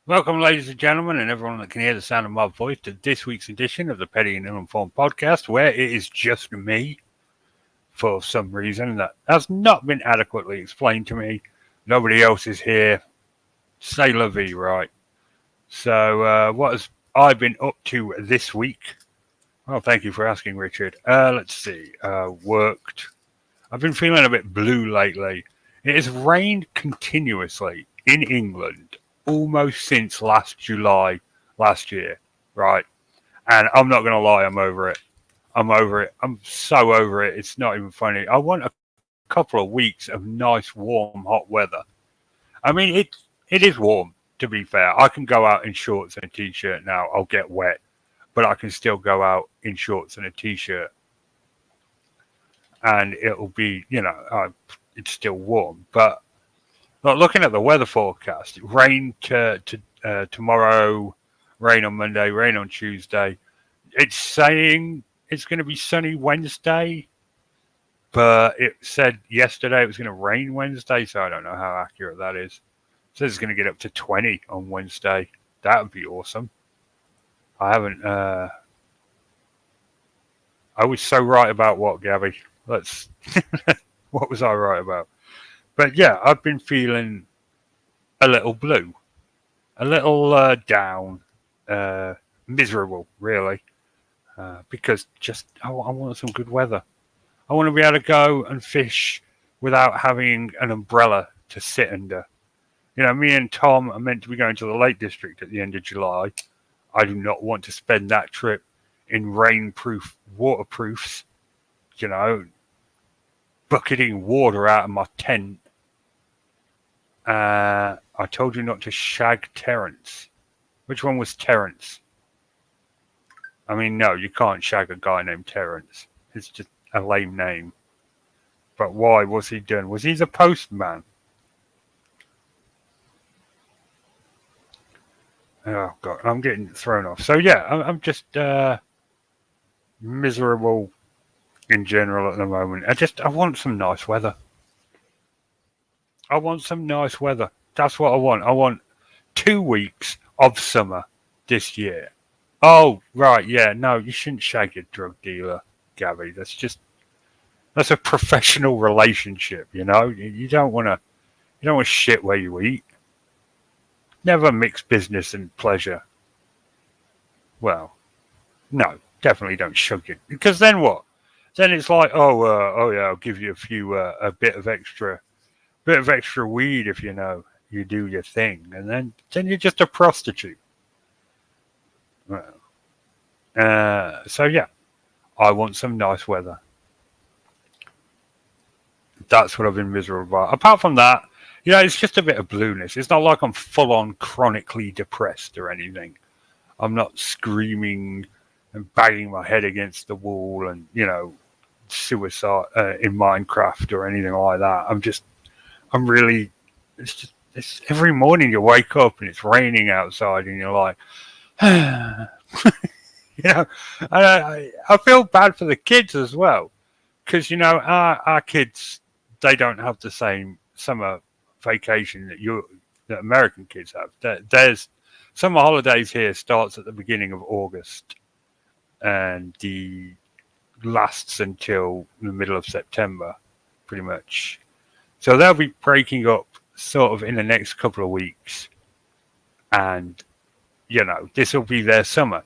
Welcome, ladies and gentlemen, and everyone that can hear the sound of my voice, to this week's edition of the Petty and Uninformed podcast, where it is just me for some reason that has not been adequately explained to me. Nobody else is here. Say la vie, right? So, what has I been up to this week? Well, thank you for asking, Richard. Let's see. Worked. I've been feeling a bit blue lately. It has rained continuously in England almost since last July last year, right? And I'm not going to lie, I'm over it. I'm over it. I'm so over it. It's not even funny. I want a couple of weeks of nice, warm, hot weather. I mean, it is warm, to be fair. I can go out in shorts and a t-shirt now. I'll get wet, but I can still go out in shorts and a t-shirt, and it'll be, it's still warm. But like, looking at the weather forecast, rain tomorrow, rain on Monday, rain on Tuesday. It's saying it's going to be sunny Wednesday, but it said yesterday it was going to rain Wednesday, so I don't know how accurate that is. It says it's going to get up to 20 on Wednesday. That would be awesome. I haven't. I was so right about what, Gabby? Let's. What was I right about? But yeah, I've been feeling a little blue, a little down, uh, miserable, really, because just I want some good weather. I want to be able to go and fish without having an umbrella to sit under. Me and Tom are meant to be going to the Lake District at the end of July. I do not want to spend that trip in rainproof waterproofs, you know, bucketing water out of my tent. I told you not to shag Terence. Which one was Terence? I mean, no, you can't shag a guy named Terence. It's just a lame name. But why was he doing? Was he the postman? Oh god, I'm getting thrown off. So yeah, I'm just miserable in general at the moment. I want some nice weather. I want some nice weather. That's what I want. I want 2 weeks of summer this year. Oh right, yeah, no, you shouldn't shag your drug dealer, Gabby. That's a professional relationship. You don't want to shit where you eat. Never mix business and pleasure. Well, no, definitely don't shug it. Because then what? Then it's like, oh yeah, I'll give you a bit of extra weed if you do your thing, and then you're just a prostitute. Well, so yeah, I want some nice weather. That's what I've been miserable about. Apart from that, it's just a bit of blueness. It's not like I'm full on chronically depressed or anything. I'm not screaming and banging my head against the wall and suicide in Minecraft or anything like that. I'm really. It's every morning you wake up and it's raining outside and you're like, I feel bad for the kids as well because our kids, they don't have the same summer vacation that American kids have. There's summer holidays here starts at the beginning of August and the lasts until the middle of September, pretty much. So they'll be breaking up sort of in the next couple of weeks, and this will be their summer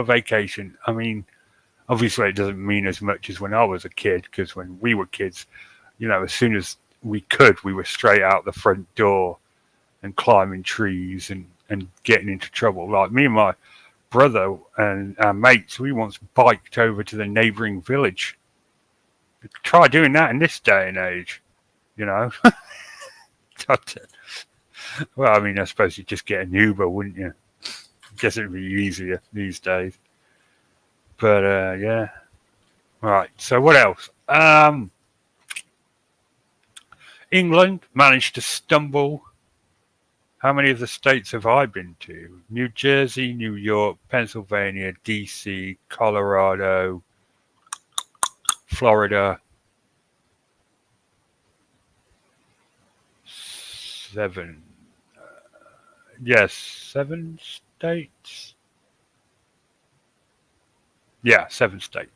vacation. I mean, obviously it doesn't mean as much as when I was a kid, because when we were kids, as soon as we could, we were straight out the front door and climbing trees and getting into trouble. Like me and my brother and our mates, we once biked over to the neighbouring village. Try doing that in this day and age, you know. Well, I mean, I suppose you'd just get an Uber, wouldn't you? Guess it'd be easier these days. But yeah. Right. So what else? England managed to stumble. How many of the states have I been to? New Jersey, New York, Pennsylvania, DC, Colorado, Florida. 7. yes, 7 states. Yeah, 7 states.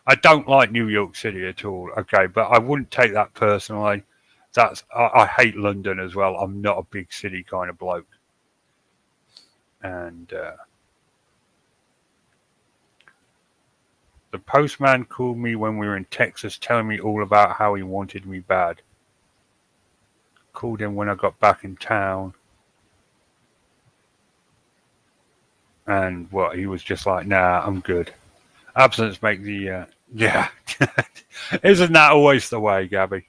I don't like New York City at all. Okay, but I wouldn't take that personally. I hate London as well. I'm not a big city kind of bloke, and the postman called me when we were in Texas, telling me all about how he wanted me bad. Called him when I got back in town, and what he was just like, "Nah, I'm good." Absence make the yeah. Isn't that always the way, Gabby?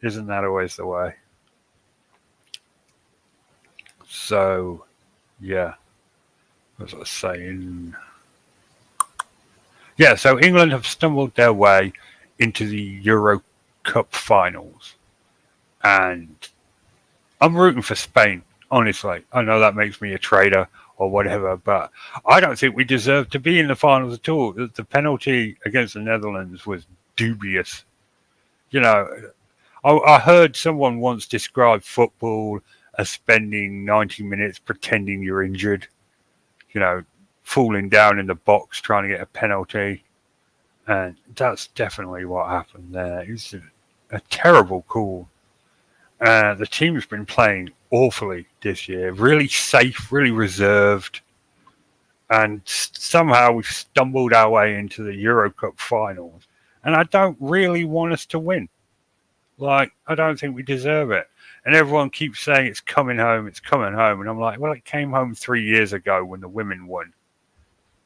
Isn't that always the way? So yeah, as I was saying, yeah. So England have stumbled their way into the Euro Cup finals, and I'm rooting for Spain. Honestly, I know that makes me a traitor or whatever, but I don't think we deserve to be in the finals at all. The penalty against the Netherlands was dubious. You know, I heard someone once describe football as spending 90 minutes pretending you're injured, you know, falling down in the box trying to get a penalty. And that's definitely what happened there. It's a terrible call. The team's been playing awfully this year, really safe, really reserved. And somehow we've stumbled our way into the Euro Cup finals. And I don't really want us to win. Like, I don't think we deserve it. And everyone keeps saying it's coming home, it's coming home. And I'm like, well, it came home 3 years ago when the women won.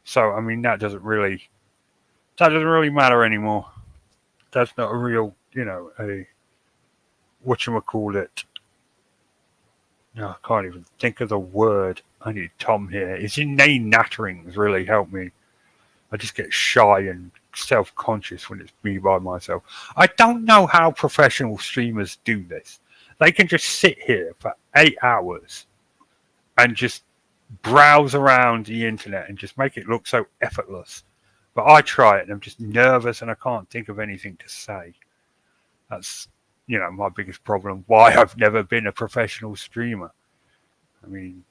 So, I mean, that doesn't really matter anymore. That's not a real, a whatchamacallit. No, I can't even think of the word. I need Tom here. His inane natterings really help me. I just get shy and self-conscious when it's me by myself. I don't know how professional streamers do this. They can just sit here for 8 hours and just browse around the internet and just make it look so effortless. But I try it and I'm just nervous and I can't think of anything to say. That's, my biggest problem. Why I've never been a professional streamer. I mean,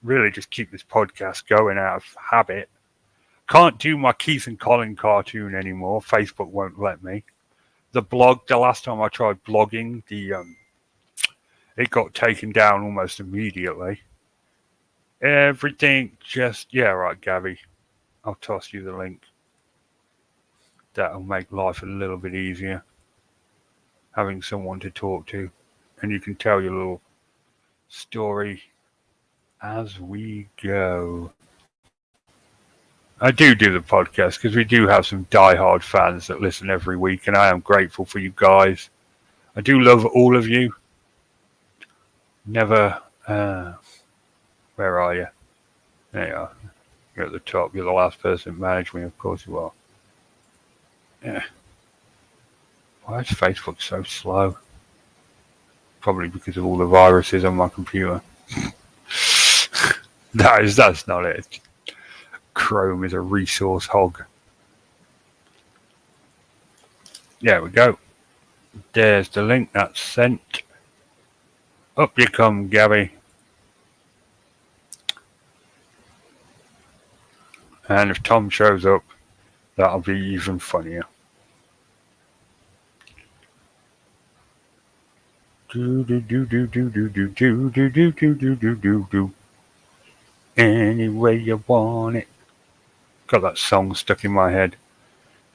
really just keep this podcast going out of habit. Can't do my Keith and Colin cartoon anymore. Facebook won't let me. The blog, the last time I tried blogging, it got taken down almost immediately. Everything just, yeah, right, Gabby. I'll toss you the link. That'll make life a little bit easier. Having someone to talk to. And you can tell your little story as we go. I do the podcast because we do have some diehard fans that listen every week, and I am grateful for you guys. I do love all of you. Never, where are you? There you are. You're at the top. You're the last person to manage me, of course you are. Yeah. Why is Facebook so slow? Probably because of all the viruses on my computer. That's not it. Chrome is a resource hog. There we go. There's the link that's sent. Up you come, Gabby. And if Tom shows up, that'll be even funnier. Do do do do do do do do do do do do do do do. Any way you want it. Got that song stuck in my head.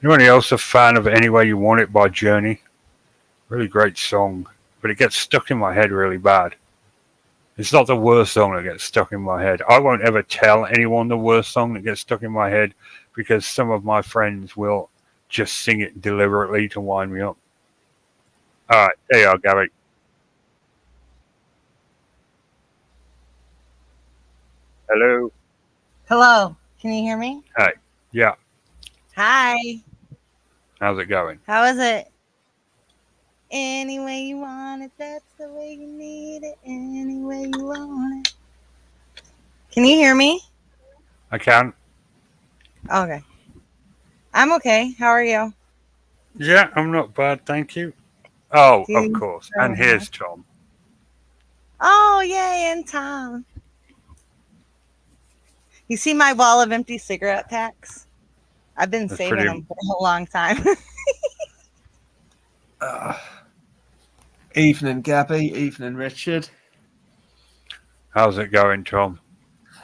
Anybody else a fan of Any Way You Want It by Journey? Really great song, but it gets stuck in my head really bad. It's not the worst song that gets stuck in my head. I won't ever tell anyone the worst song that gets stuck in my head because some of my friends will just sing it deliberately to wind me up. All right, there you are, Gary. Hello. Hello. Can you hear me? Hey. Yeah. Hi. How's it going? How is it? Any way you want it, that's the way you need it. Any way you want it. Can you hear me? I can. Okay. I'm okay. How are you? Yeah, I'm not bad, thank you. Oh, of course. And here's Tom. Oh, yay, and Tom. You see my wall of empty cigarette packs? I've been That's saving pretty- them for a long time. Evening, Gabby. Evening, Richard. How's it going, Tom?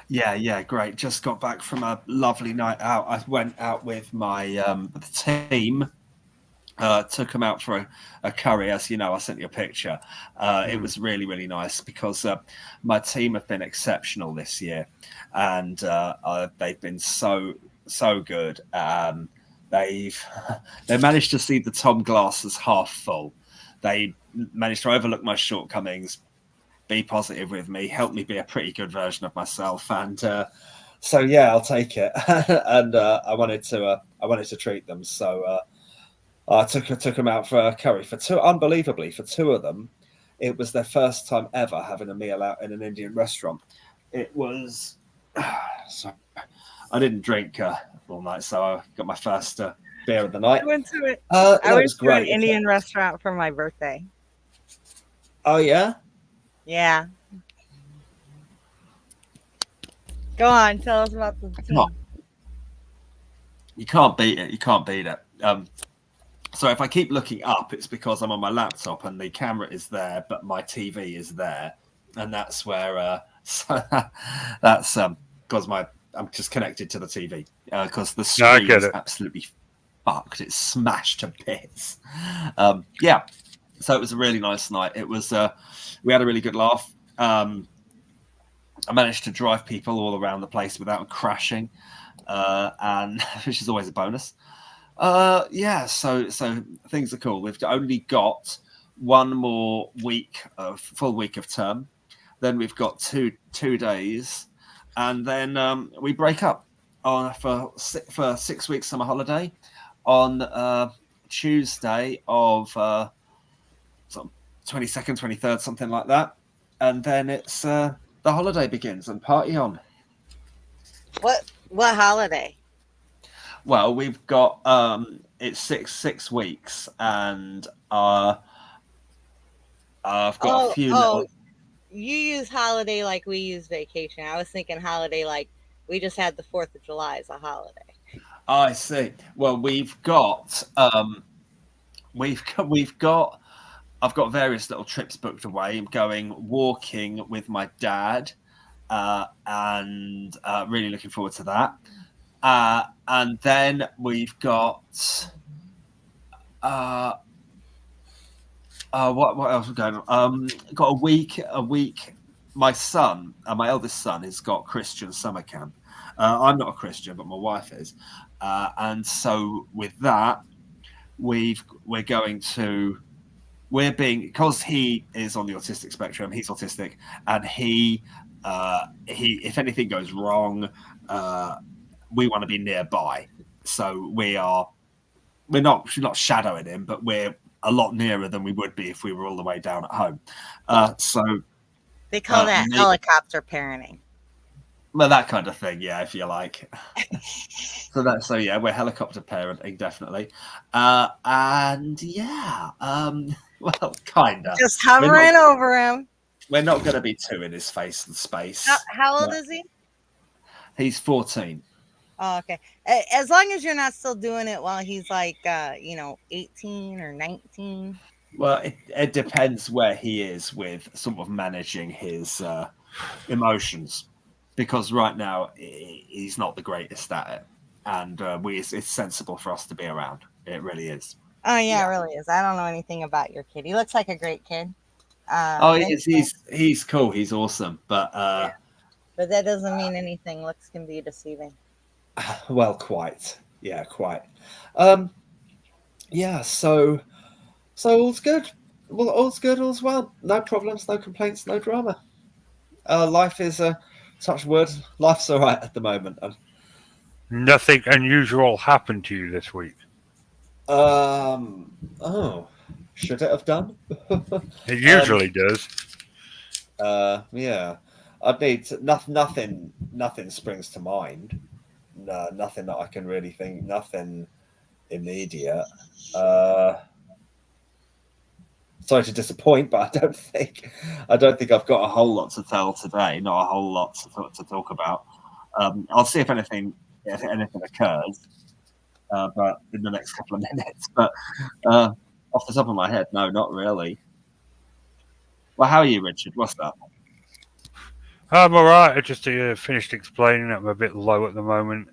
Yeah, great. Just got back from a lovely night out. I went out with my team. Took them out for a curry, as you know. I sent you a picture. It was really, really nice because my team have been exceptional this year, and they've been so good. They managed to see the Tom glasses half full. They managed to overlook my shortcomings, be positive with me, help me be a pretty good version of myself, and so yeah, I'll take it. And I wanted to treat them, so I took them out for a curry for two. Unbelievably, for two of them, it was their first time ever having a meal out in an Indian restaurant. It was sorry, I didn't drink all night, so I got my first beer of the night. I went to it. That I went was to an great. Indian restaurant for my birthday. Oh yeah. Yeah. Go on, tell us about the Come on. You can't beat it. You can't beat it. So if I keep looking up, it's because I'm on my laptop and the camera is there, but my TV is there, and that's where. So that's because I'm just connected to the TV because the No, I screen get is it. absolutely fucked. It's smashed to bits. Yeah. So it was a really nice night. It was. We had a really good laugh. I managed to drive people all around the place without crashing, and which is always a bonus. Yeah, so things are cool. We've only got one more full week of term. Then we've got two days, and then we break up for 6 weeks summer holiday on Tuesday of 22nd, 23rd, something like that, and then it's the holiday begins and party on. What holiday? Well, we've got it's six weeks, and I've got a few little. You use holiday like we use vacation. I was thinking holiday like we just had the 4th of July as a holiday. I see. Well, we've got I've got various little trips booked away. I'm going walking with my dad, and really looking forward to that. And then we've got what else is going on? Got a week. My son, my eldest son, has got Christian summer camp. I'm not a Christian, but my wife is, and so with that, we're being, because he is on the autistic spectrum. He's autistic, and he if anything goes wrong, we want to be nearby. So we're not shadowing him, but we're a lot nearer than we would be if we were all the way down at home. So They call that helicopter parenting. well, that kind of thing, yeah, if you like. So yeah, we're helicopter parenting, definitely. And yeah, well, kind of. Just hovering over him. We're not going to be too in his face and space. How old is he? He's 14. Oh, okay. As long as you're not still doing it while he's like, 18 or 19. Well, it depends where he is with sort of managing his emotions, because right now he's not the greatest at it, and it's sensible for us to be around. It really is. Oh yeah, it really is. I don't know anything about your kid. He looks like a great kid. He's cool. He's awesome, but but that doesn't mean anything. Looks can be deceiving. Well, quite. Yeah, quite. Yeah, so all's good. Well, all's good, all's well. No problems, no complaints, no drama. Life is touch wood. Life's all right at the moment. Nothing unusual happened to you this week. Oh, should it have done? It usually does. Yeah. I'd need to, nothing springs to mind. No, nothing that I can really think. Nothing immediate. sorry to disappoint, but I don't think I've got a whole lot to tell today. Not a whole lot to talk about. I'll see if anything occurs, but in the next couple of minutes. But off the top of my head, no, not really. Well, how are you, Richard? What's up? I'm all right. I just finished explaining. I'm a bit low at the moment.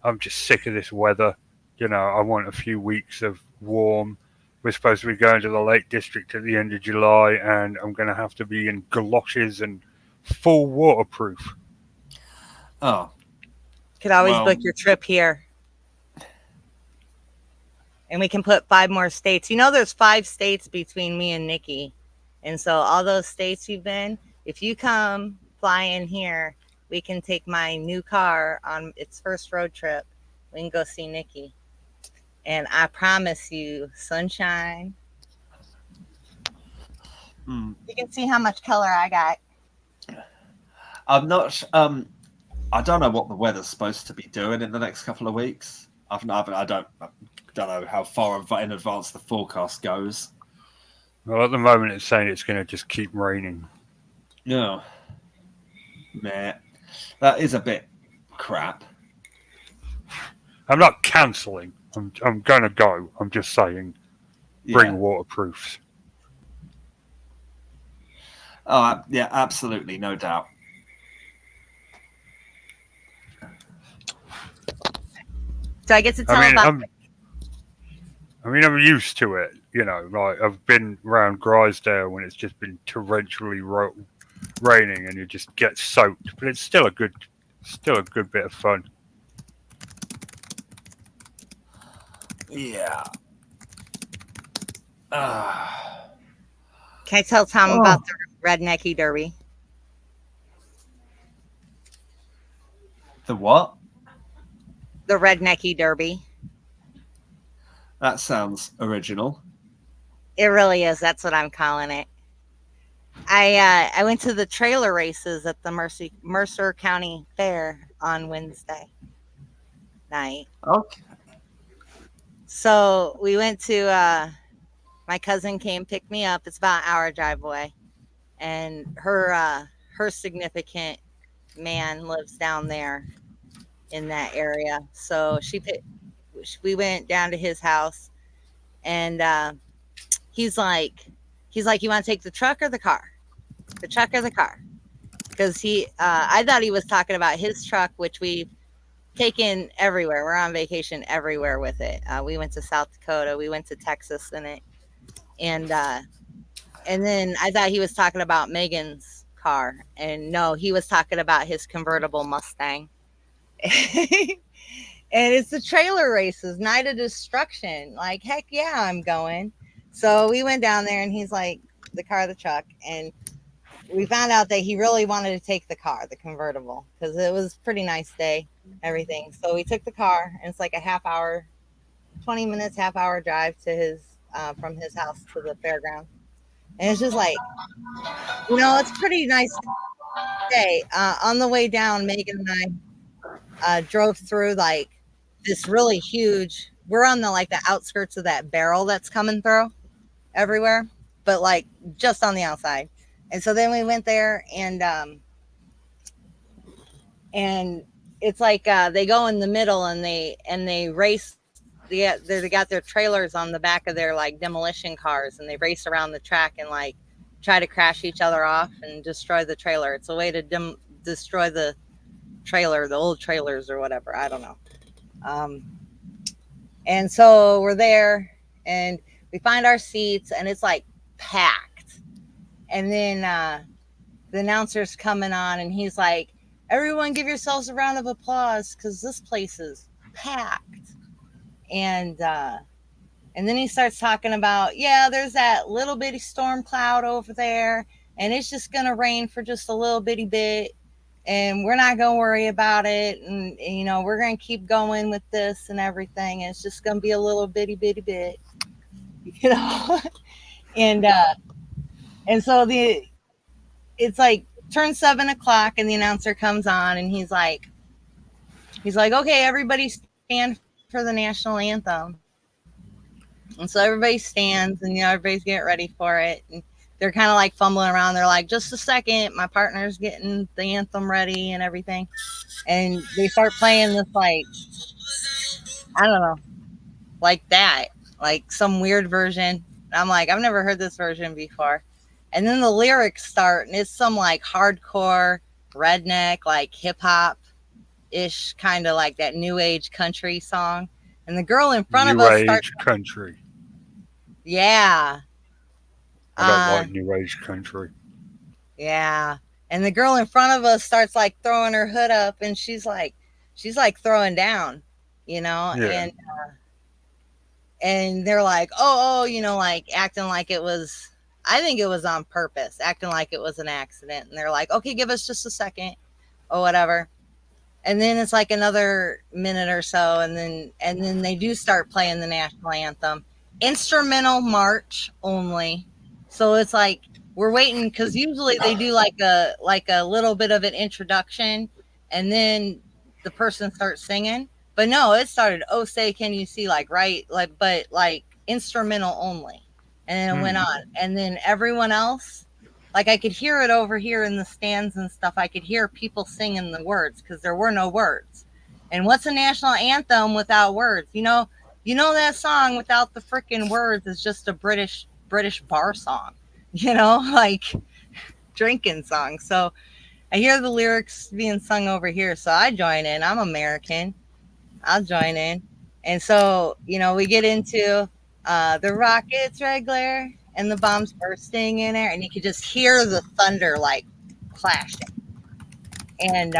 I'm just sick of this weather. You know, I want a few weeks of warm. We're supposed to be going to the Lake District at the end of July, and I'm going to have to be in galoshes and full waterproof. Oh, Could always Well- book your trip here. And we can put 5 more states. You know, there's 5 states between me and Nikki. And so all those states you've been, if you come fly in here, we can take my new car on its first road trip. We can go see Nikki. And I promise you, sunshine. You can see how much color I got. I'm not. I don't know what the weather's supposed to be doing in the next couple of weeks. I don't know how far in advance the forecast goes. Well, at the moment, it's saying it's going to just keep raining. No, meh. That is a bit crap. I'm not cancelling. I'm going to go. I'm just saying, bring waterproofs. Oh, yeah, absolutely, no doubt. So I get to tell I mean, about I'm used to it. You know, like I've been around Grisdale when it's just been torrentially raining and you just get soaked. But it's still a good bit of fun. Yeah. Can I tell Tom about the Rednecky Derby? The what? The Rednecky Derby. That sounds original. It really is. That's what I'm calling it. I went to the trailer races at the Mercer County Fair on Wednesday night. Okay. So we went to my cousin came pick me up. It's about an hour drive away, and her significant man lives down there in that area. So we went down to his house, and he's like, you want to take the truck or the car? The truck or the car? Because I thought he was talking about his truck, which we've taken everywhere. We're on vacation everywhere with it. We went to South Dakota. We went to Texas in it. And then I thought he was talking about Megan's car. And no, he was talking about his convertible Mustang. And it's the trailer races, Night of Destruction. Like, heck yeah, I'm going. So we went down there and he's like, the car, the truck. And we found out that he really wanted to take the car, the convertible, because it was a pretty nice day, everything. So we took the car, and it's like a half hour, 20 minutes, half hour drive to from his house to the fairground. And it's just like, it's a pretty nice day. On the way down, Megan and I drove through like this really huge, we're on the outskirts of that barrel that's coming through everywhere, but like just on the outside. And so then we went there, and it's like they go in the middle and they race. They got their trailers on the back of their like demolition cars, and they race around the track and like try to crash each other off and destroy the trailer. It's a way to destroy the trailer, the old trailers or whatever. I don't know. And so we're there, and we find our seats, and it's like packed. And then the announcer's coming on, and he's like, everyone give yourselves a round of applause because this place is packed. And then he starts talking about, there's that little bitty storm cloud over there, and it's just going to rain for just a little bitty bit, and we're not going to worry about it. And, we're going to keep going with this and everything. And it's just going to be a little bitty bit, And so it's like turn 7 o'clock, and the announcer comes on, and he's like, okay, everybody stand for the national anthem. And so everybody stands, and everybody's getting ready for it. And they're kind of like fumbling around. They're like, just a second, my partner's getting the anthem ready and everything. And they start playing this, like, I don't know, like that, like some weird version. I'm like, I've never heard this version before. And then the lyrics start, and it's some like hardcore redneck, like hip hop ish, kind of like that new age country song. And the girl in front of New us starts, age country. yeah, I don't uh, like new age country. yeah. And the girl in front of us starts like throwing her hood up, and she's like throwing down, Yeah. and they're like, oh, like acting like it was, I think it was on purpose, acting like it was an accident. And they're like, okay, give us just a second or whatever. And then it's like another minute or so, and then they do start playing the national anthem, instrumental march only. So it's like we're waiting, because usually they do like a little bit of an introduction, and then the person starts singing. But no, it started, oh say can you see, like, right, like, but like instrumental only. And then it went on, and then everyone else, like, I could hear it over here in the stands and stuff. I could hear people singing the words, because there were no words. And what's a national anthem without words? That song without the freaking words is just a British bar song, like drinking song. So I hear the lyrics being sung over here, so I join in. I'm American. I'll join in. And so, we get into the rockets red glare and the bombs bursting in air, and you could just hear the thunder like clashing. And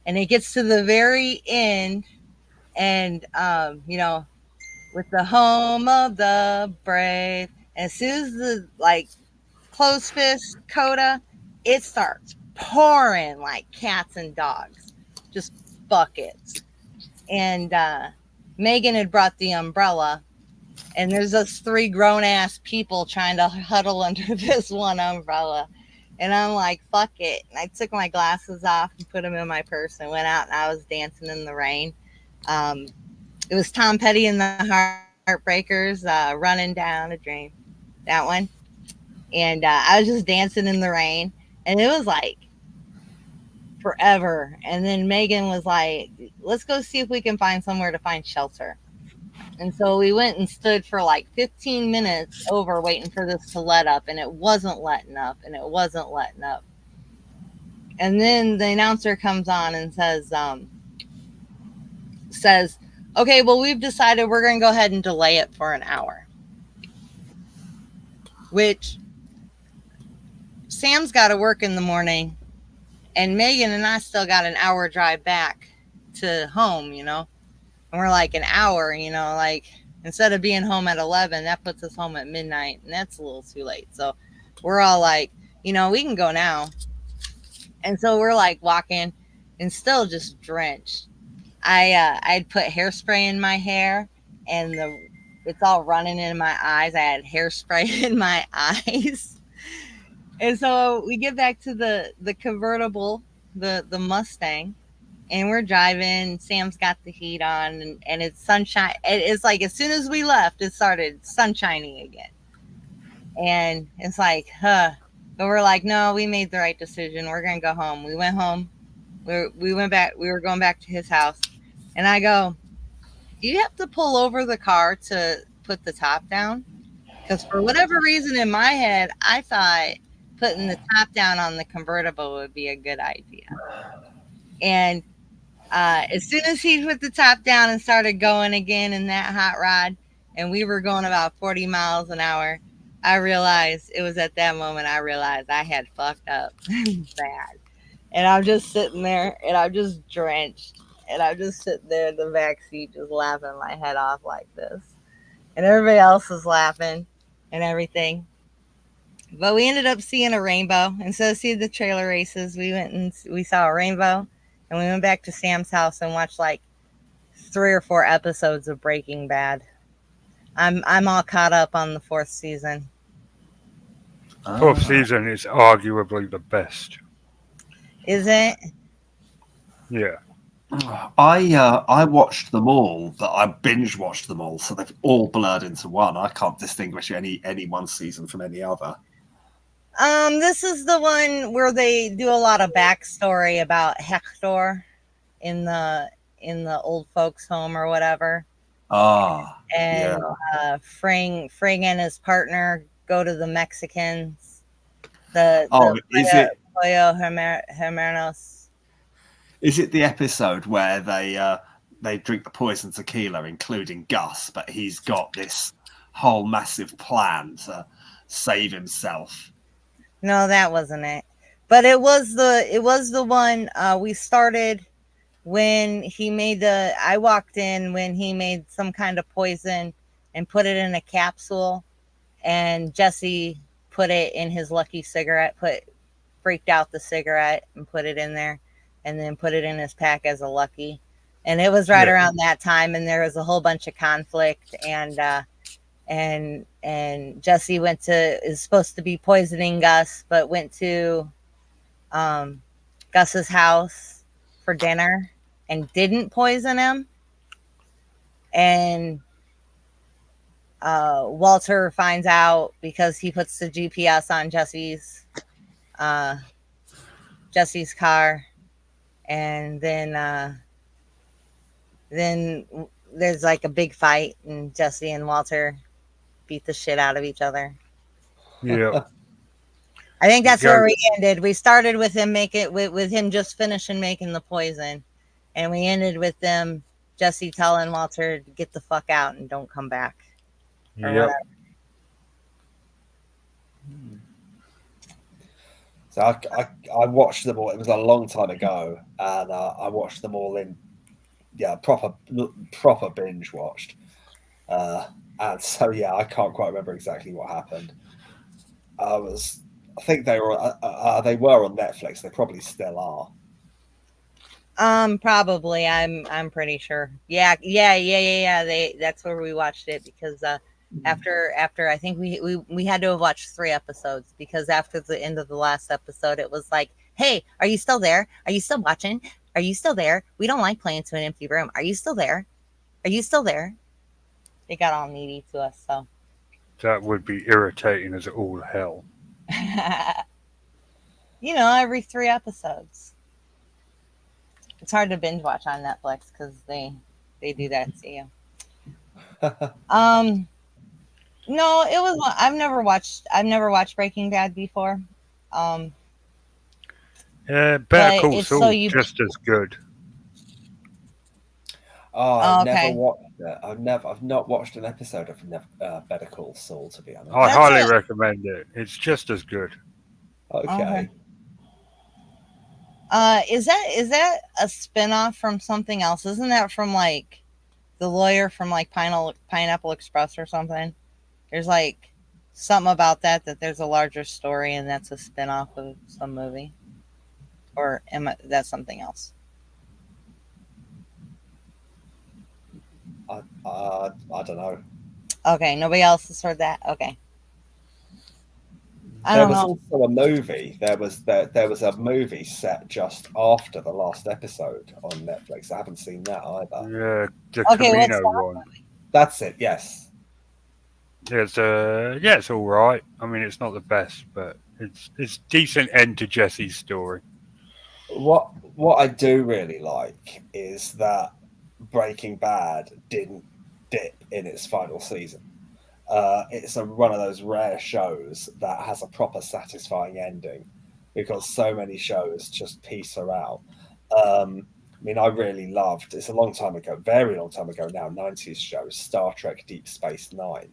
it gets to the very end, and with the home of the brave. And as soon as the like close fist coda, it starts pouring like cats and dogs, just buckets. And Megan had brought the umbrella, and there's us three grown ass people trying to huddle under this one umbrella. And I'm like, fuck it. And I took my glasses off and put them in my purse and went out, and I was dancing in the rain. It was Tom Petty and the Heartbreakers, Running Down a Dream, that one. And I was just dancing in the rain, and it was like forever. And then Megan was like, let's go see if we can find somewhere to find shelter. And so we went and stood for like 15 minutes over waiting for this to let up, and it wasn't letting up, and it wasn't letting up. And then the announcer comes on and says, okay, well, we've decided we're going to go ahead and delay it for an hour. Which Sam's got to work in the morning, and Megan and I still got an hour drive back to home, And we're like, an hour, like, instead of being home at 11, that puts us home at midnight, and that's a little too late. So we're all like, we can go now. And so we're like walking and still just drenched. I'd put hairspray in my hair, and it's all running in my eyes. I had hairspray in my eyes. And so we get back to the convertible, the Mustang, and we're driving. Sam's got the heat on, and it's sunshine. It's like as soon as we left, it started sunshining again. And it's like, but we're like, no, we made the right decision. We're going to go home. We went home. We went back. We were going back to his house. And I go, do you have to pull over the car to put the top down? Because for whatever reason in my head, I thought putting the top down on the convertible would be a good idea. And as soon as he put the top down and started going again in that hot rod, and we were going about 40 miles an hour, I realized, it was at that moment I realized I had fucked up bad. And I'm just sitting there, and I'm just drenched, and I'm just sitting there in the back seat just laughing my head off like this. And everybody else is laughing and everything. But we ended up seeing a rainbow. Instead of seeing the trailer races, we went and we saw a rainbow, and we went back to Sam's house and watched like 3 or 4 episodes of Breaking Bad. I'm all caught up on the 4th season. 4th season is arguably the best. Is it? Yeah. I watched them all, but I binge watched them all, so they've all blurred into one. I can't distinguish any one season from any other. This is the one where they do a lot of backstory about Hector in the old folks' home or whatever. Ah, And Fring and his partner go to the Mexicans. Is it Pollo Hermanos? is it the episode where they drink the poison tequila, including Gus, but he's got this whole massive plan to save himself? No, that wasn't it. But it was the one we started when he made I walked in when he made some kind of poison and put it in a capsule, and Jesse put it in his Lucky cigarette, freaked out the cigarette and put it in there, and then put it in his pack as a Lucky. And it was right around that time, and there was a whole bunch of conflict, and Jesse is supposed to be poisoning Gus, but went to Gus's house for dinner and didn't poison him. And Walter finds out because he puts the GPS on Jesse's car, and then there's like a big fight, and Jesse and Walter beat the shit out of each other. Yeah. I think that's where we ended. We started with him with him just finishing making the poison, and we ended with them Jesse telling Walter to get the fuck out and don't come back. Yep. So I watched them all. It was a long time ago, and I watched them all in proper binge watched. And so I can't quite remember exactly what happened. I think they were on Netflix. They probably still are. Probably. I'm pretty sure. Yeah. That's where we watched it, because after I think we had to have watched 3 episodes, because after the end of the last episode, it was like, hey, are you still there? Are you still watching? Are you still there? We don't like playing to an empty room. Are you still there? Are you still there? They got all needy to us, so. That would be irritating as all hell. Every 3 episodes. It's hard to binge watch on Netflix because they do that to you. No, it was. I've never watched Breaking Bad before. Better Call Saul, just as good. I've never watched it. I've not watched an episode of Better Call Saul, to be honest. I highly recommend it. It's just as good. Okay. Is that a spinoff from something else? Isn't that from like the lawyer from like Pineapple Express or something? There's like something about that there's a larger story, and that's a spinoff of some movie. Or that's something else? I don't know. Okay, nobody else has heard that. Okay. There was also a movie. There was a movie set just after the last episode on Netflix. I haven't seen that either. Yeah, the Camino one. That's it. Yes. It's all right. I mean, it's not the best, but it's decent end to Jesse's story. What I do really like is that Breaking Bad didn't dip in its final season. It's one of those rare shows that has a proper satisfying ending, because so many shows just peter out. I mean, I really loved, it's a long time ago, very long time ago now, 90s show, Star Trek Deep Space Nine.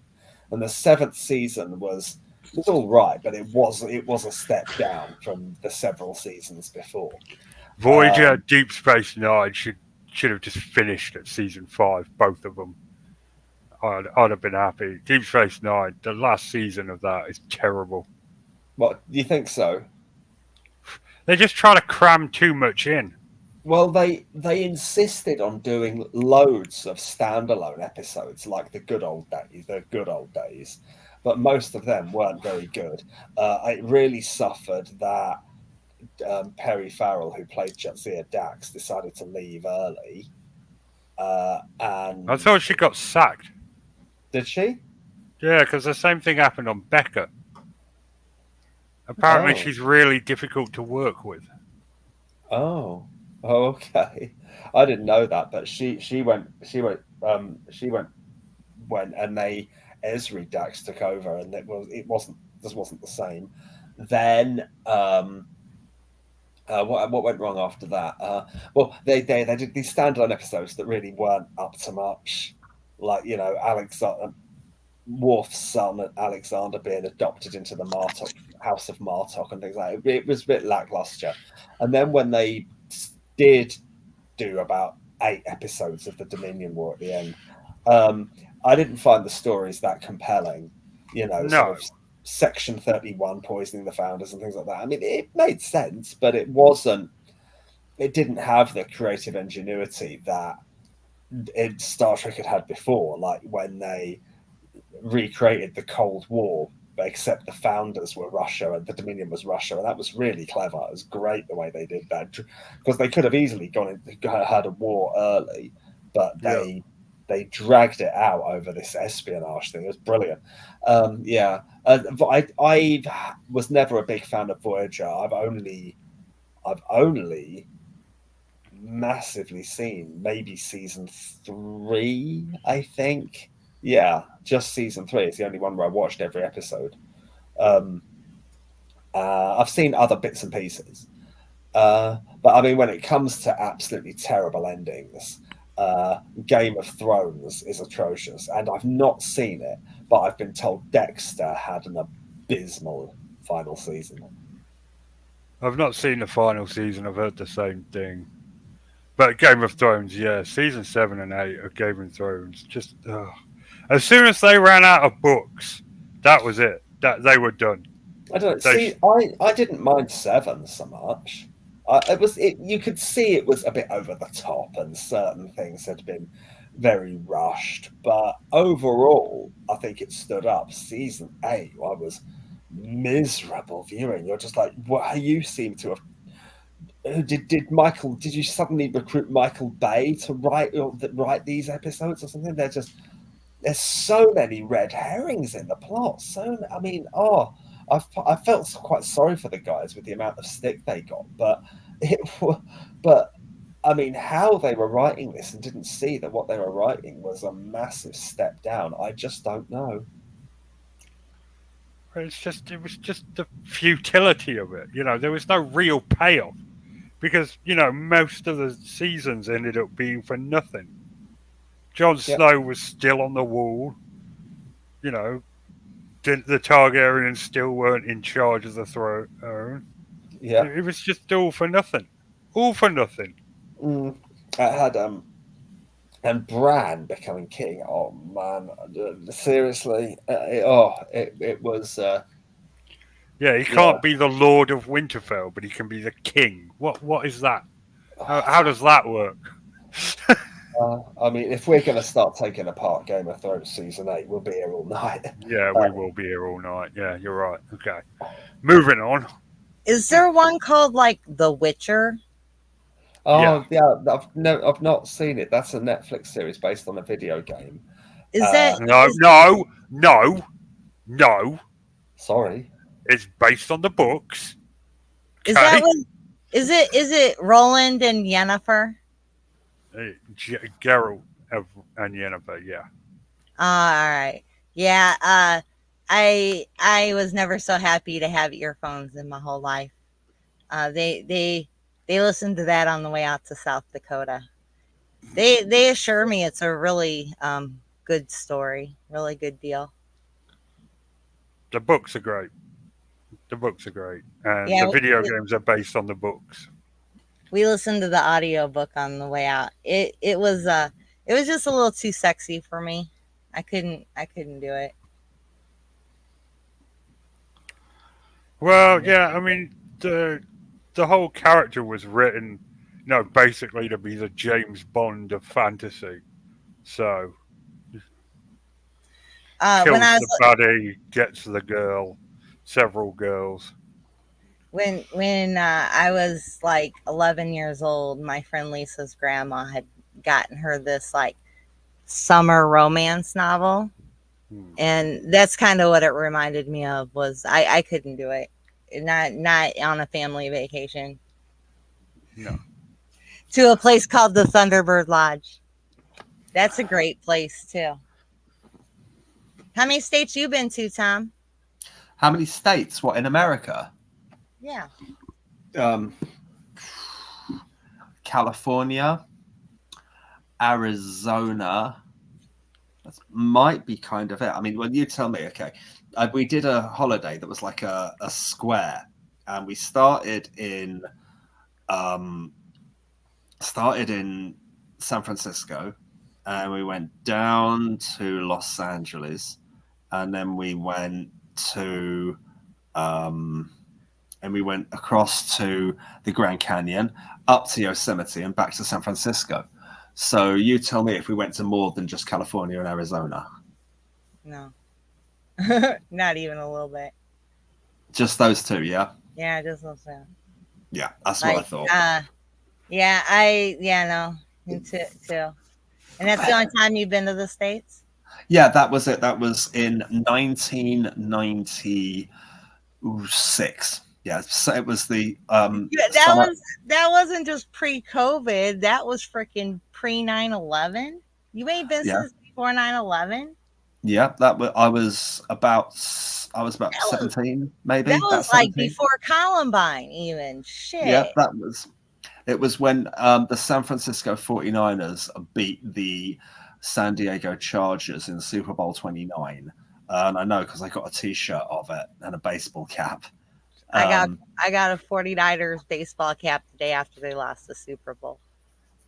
And the 7th season was all right, but it was a step down from the several seasons before. Voyager, Deep Space Nine should have just finished at season 5, both of them. I'd have been happy. Deep Space Nine, the last season of that is terrible. What, do you think so? They're just trying to cram too much in. Well, they insisted on doing loads of standalone episodes, like the good old days, but most of them weren't very good. It really suffered that Perry Farrell, who played Jadzia Dax, decided to leave early. And I thought she got sacked. did she? Yeah, because the same thing happened on Becca. Apparently, Oh. she's really difficult to work with. Oh, okay. I didn't know that, but she went and they Esri Dax took over, and it wasn't the same. Then what went wrong after that? Well, they did these standalone episodes that really weren't up to much, like Alexander Worf's son Alexander being adopted into the Martok House of Martok and things like that. It was a bit lackluster. And then when they did do about 8 episodes of the Dominion War at the end, I didn't find the stories that compelling. No. Sort of Section 31 poisoning the founders and things like that. I mean, it made sense, but it didn't have the creative ingenuity that Star Trek had before, like when they recreated the Cold War, except the founders were Russia and the Dominion was Russia, and that was really clever. It was great the way they did that, because they could have easily had a war early, but they dragged it out over this espionage thing. It was brilliant. I was never a big fan of Voyager. I've only massively seen maybe season 3, I think. Yeah, just season 3. It's the only one where I watched every episode. I've seen other bits and pieces. But I mean, when it comes to absolutely terrible endings, Game of Thrones is atrocious. And I've not seen it, but I've been told Dexter had an abysmal final season. I've not seen the final season. I've heard the same thing. But Game of Thrones, yeah, season 7 and 8 of Game of Thrones, just as soon as they ran out of books, that was it. That they were done. I don't see. I didn't mind 7 so much. You could see it was a bit over the top, and certain things had been very rushed. But overall, I think it stood up. Season 8, I was miserable viewing. You're just like, what? You seem to have. Did you suddenly recruit Michael Bay to write these episodes or something? There's so many red herrings in the plot. I felt quite sorry for the guys with the amount of stick they got, but I mean, how they were writing this and didn't see that what they were writing was a massive step down. I just don't know. It was just the futility of it. There was no real payoff because most of the seasons ended up being for nothing. Jon Snow was still on the wall. The Targaryens still weren't in charge of the throne. Yeah, it was just all for nothing. All for nothing. I had and Bran becoming king. Oh man, seriously, it was. Yeah, he can't be the Lord of Winterfell, but he can be the king. What is that? How does that work? I mean, if we're going to start taking apart Game of Thrones season 8, we'll be here all night. Yeah, we will be here all night. Yeah, you're right. Okay, moving on. Is there one called like The Witcher? Oh yeah, I've not seen it. That's a Netflix series based on a video game. Is that no? Sorry, it's based on the books. Is that one? Is it Roland and Yennefer? Geralt and Yennefer, yeah. All right. Yeah. I was never so happy to have earphones in my whole life. They listened to that on the way out to South Dakota. They assure me it's a really good story, really good deal. The books are great. And the video games are based on the books. We listened to the audiobook on the way out. It was just a little too sexy for me. I couldn't do it. Well, yeah, I mean the whole character was written, basically to be the James Bond of fantasy. So kills the baddie, gets the girl, several girls. when I was like 11 years old, my friend Lisa's grandma had gotten her this like summer romance novel, and that's kind of what it reminded me of. Was I couldn't do it, not on a family vacation. No. To a place called the Thunderbird Lodge. That's a great place too. How many states you been to, Tom? How many states? What, in America? Yeah. California, Arizona. That might be kind of it. I mean, when you tell me, okay, we did a holiday that was like a square, and we started in San Francisco, and we went down to Los Angeles, and then we went to and we went across to the Grand Canyon, up to Yosemite, and back to San Francisco. So you tell me if we went to more than just California and Arizona. No. Not even a little bit. Just those two, yeah? Yeah, just listen. Yeah, that's what I thought. No. Me too. And that's the only time you've been to the States? Yeah, that was it. That was in 1996. Yeah, so it was the that wasn't just pre-COVID. That was freaking pre 9/11. You ain't been since before 9/11. Yeah, I was about 17, maybe. That was like before Columbine, even. Shit. Yeah, it was when the San Francisco 49ers beat the San Diego Chargers in Super Bowl 29. And I know because I got a T-shirt of it and a baseball cap. I got a 49ers baseball cap the day after they lost the Super Bowl.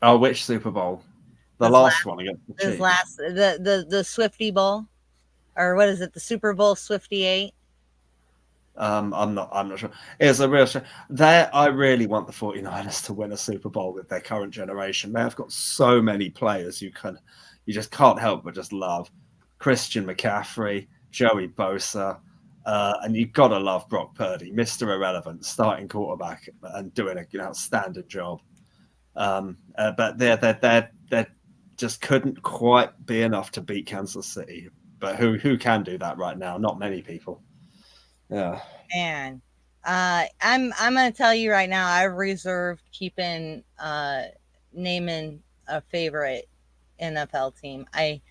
Oh, which Super Bowl? The last one against the Chiefs. The Swifty Bowl, or what is it? The Super Bowl Swifty 8. I'm not sure. It's a real shame. I really want the 49ers to win a Super Bowl with their current generation. They have got so many players you just can't help but just love. Christian McCaffrey, Joey Bosa, and you've got to love Brock Purdy, Mr. Irrelevant, starting quarterback and doing an outstanding job. But they just couldn't quite be enough to beat Kansas City. But who can do that right now? Not many people. Yeah. Man, I'm gonna tell you right now. I've reserved keeping naming a favorite NFL team. I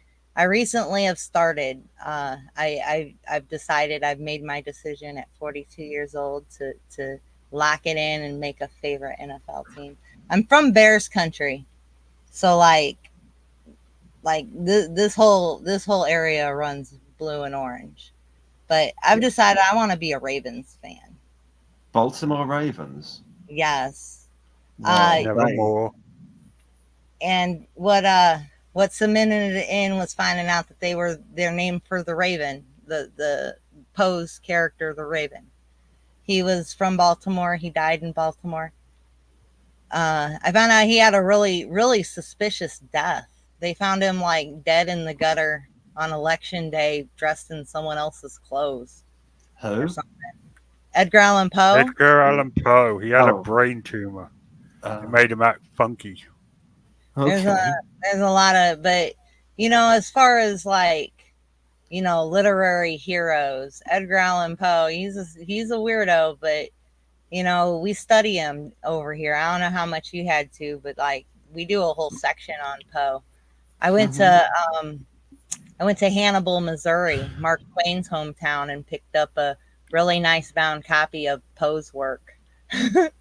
recently have started. I've decided. I've made my decision at 42 years old to lock it in and make a favorite NFL team. I'm from Bears country, so this whole area runs blue and orange. But I've decided I want to be a Ravens fan. Baltimore Ravens. Yes. Nevermore. And what cemented it in was finding out that they're named for the Raven, the Poe's character, the Raven. He was from Baltimore. He died in Baltimore. I found out he had a really, really suspicious death. They found him like dead in the gutter on election day, dressed in someone else's clothes. Who? Edgar Allan Poe. Edgar Allan Poe. He had a brain tumor. It made him act funky. Okay. There's a lot of, but as far as literary heroes, Edgar Allan Poe, he's a weirdo, but we study him over here. I don't know how much you had to, but we do a whole section on Poe. I went to Hannibal, Missouri, Mark Twain's hometown, and picked up a really nice bound copy of Poe's work. I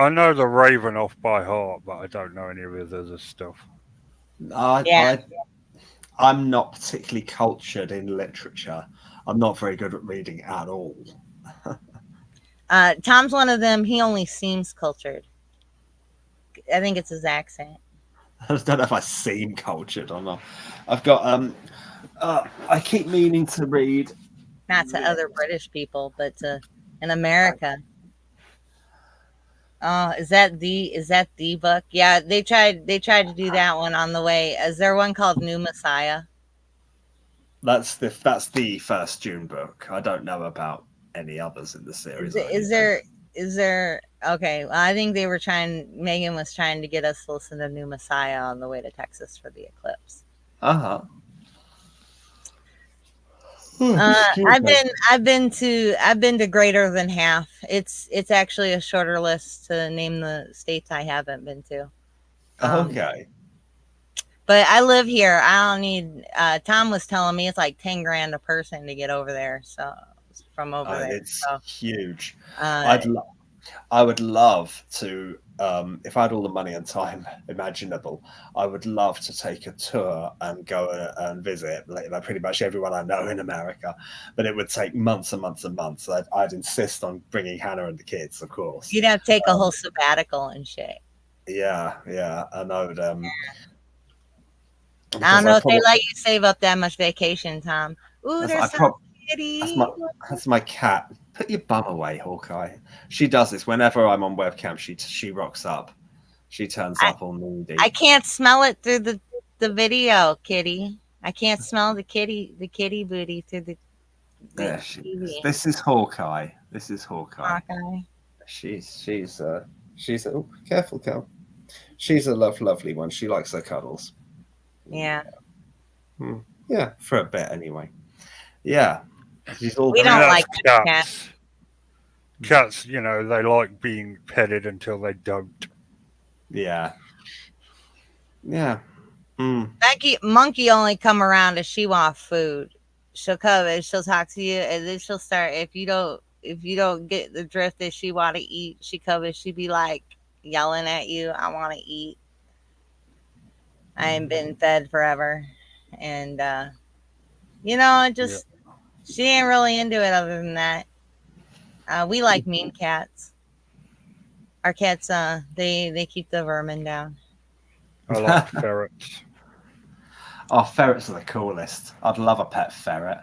know the Raven off by heart, but I don't know any of his other stuff. I'm not particularly cultured in literature. I'm not very good at reading at all. Tom's one of them. He only seems cultured. I think it's his accent. I don't know if I seem cultured or not. I've got I keep meaning to read. Not to other British people, but in America. Oh, is that the book? Yeah, they tried to do that one on the way. Is there one called New Messiah? That's the first Dune book. I don't know about any others in the series. Is there okay, well, I think Megan was trying to get us to listen to New Messiah on the way to Texas for the eclipse. Uh-huh. I've been to greater than half. It's actually a shorter list to name the states I haven't been to. Okay. But I live here. I don't need. Tom was telling me it's like 10 grand a person to get over there. So from over there, It's so, huge. I would love to, if I had all the money and time imaginable, I would love to take a tour and go and visit like pretty much everyone I know in America. But it would take months and months and months. I'd insist on bringing Hannah and the kids, of course. You'd have to take a whole sabbatical and shit. Yeah, and I would. I don't know if they let you save up that much vacation, Tom. Ooh, there's some kitty. That's my cat. Put your bum away, Hawkeye. She does this whenever I'm on webcam. She rocks up. She turns up all moody. I can't smell it through the video, kitty. I can't smell the kitty booty through the TV. This is Hawkeye. Hawkeye. She's oh, careful, Cal. She's a lovely one. She likes her cuddles. Yeah. Yeah, for a bit anyway. Yeah. We don't like cats. Cats, you know, they like being petted until they don't. Yeah. Yeah. Monkey only come around if she wants food. She'll come and she'll talk to you, and then she'll start. If you don't get the drift that she want to eat, she come and she be like yelling at you. I want to eat. I ain't been fed forever, and it just. She ain't really into it other than that. We like mean cats. Our cats, they keep the vermin down. I like ferrets. Oh, ferrets are the coolest. I'd love a pet ferret.